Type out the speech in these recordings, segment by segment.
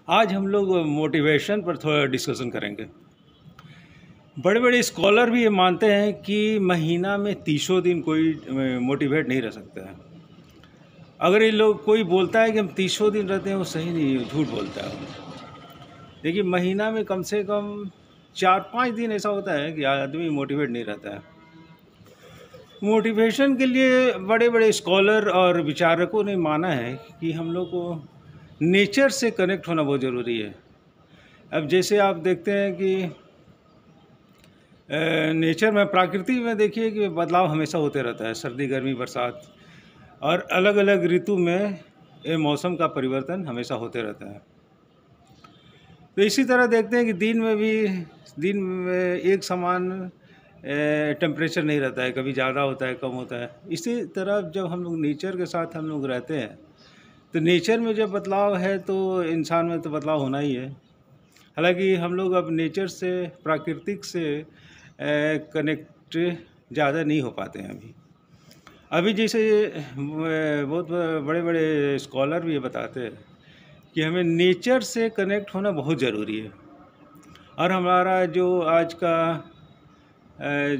आज हम लोग मोटिवेशन पर थोड़ा डिस्कशन करेंगे। बड़े बड़े स्कॉलर भी ये मानते हैं कि महीना में 30 दिन कोई मोटिवेट नहीं रह सकता है। अगर ये लोग कोई बोलता है कि हम 30 दिन रहते हैं, वो सही नहीं है, झूठ बोलता है। देखिए, महीना में कम से कम 4-5 दिन ऐसा होता है कि आदमी मोटिवेट नहीं रहता है। मोटिवेशन के लिए बड़े बड़े स्कॉलर और विचारकों ने माना है कि हम लोग को नेचर से कनेक्ट होना बहुत ज़रूरी है। अब जैसे आप देखते हैं कि नेचर में, प्रकृति में देखिए कि बदलाव हमेशा होते रहता है। सर्दी, गर्मी, बरसात और अलग अलग ऋतु में ये मौसम का परिवर्तन हमेशा होते रहता है। तो इसी तरह देखते हैं कि दिन में एक समान टेम्परेचर नहीं रहता है, कभी ज़्यादा होता है, कम होता है। इसी तरह जब हम लोग नेचर के साथ हम लोग रहते हैं, तो नेचर में जब बदलाव है तो इंसान में तो बदलाव होना ही है। हालांकि हम लोग अब नेचर से, प्राकृतिक से कनेक्ट ज़्यादा नहीं हो पाते हैं अभी जैसे बहुत बड़े बड़े स्कॉलर भी ये बताते हैं कि हमें नेचर से कनेक्ट होना बहुत ज़रूरी है। और हमारा जो आज का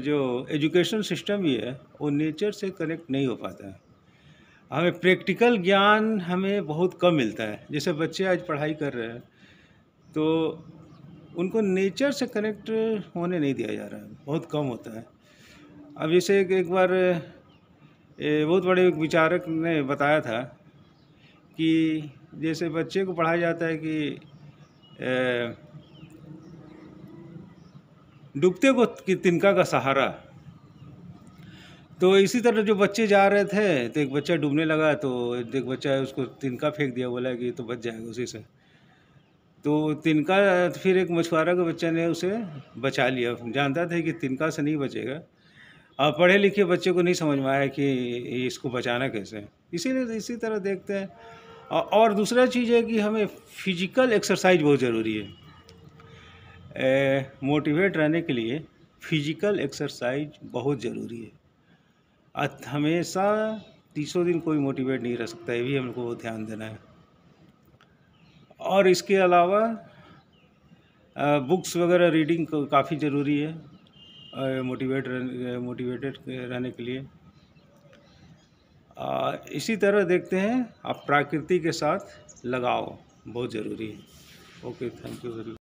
जो एजुकेशन सिस्टम भी है, वो नेचर से कनेक्ट नहीं हो पाता है। हमें प्रैक्टिकल ज्ञान हमें बहुत कम मिलता है। जैसे बच्चे आज पढ़ाई कर रहे हैं, तो उनको नेचर से कनेक्ट होने नहीं दिया जा रहा है, बहुत कम होता है। अब जैसे एक बार बहुत बड़े एक विचारक ने बताया था कि जैसे बच्चे को पढ़ाया जाता है कि डूबते को तिनका का सहारा, तो इसी तरह जो बच्चे जा रहे थे तो एक बच्चा डूबने लगा, तो एक बच्चा है उसको तिनका फेंक दिया, बोला कि तो बच जाएगा उसी से। तो तिनका, फिर एक मछुआरा के बच्चे ने उसे बचा लिया। जानता था कि तिनका से नहीं बचेगा। और पढ़े लिखे बच्चे को नहीं समझ में आया कि इसको बचाना कैसे। इसीलिए इसी तरह देखते हैं। और दूसरा चीज़ है कि हमें फिजिकल एक्सरसाइज बहुत ज़रूरी है। मोटिवेट रहने के लिए फिजिकल एक्सरसाइज बहुत ज़रूरी है। हमेशा 30 दिन कोई मोटिवेट नहीं रह सकता, ये भी हमको ध्यान देना है। और इसके अलावा बुक्स वगैरह रीडिंग काफ़ी ज़रूरी है मोटिवेटेड रहने के लिए। इसी तरह देखते हैं, आप प्रकृति के साथ लगाव बहुत ज़रूरी है। Okay, thank you very much.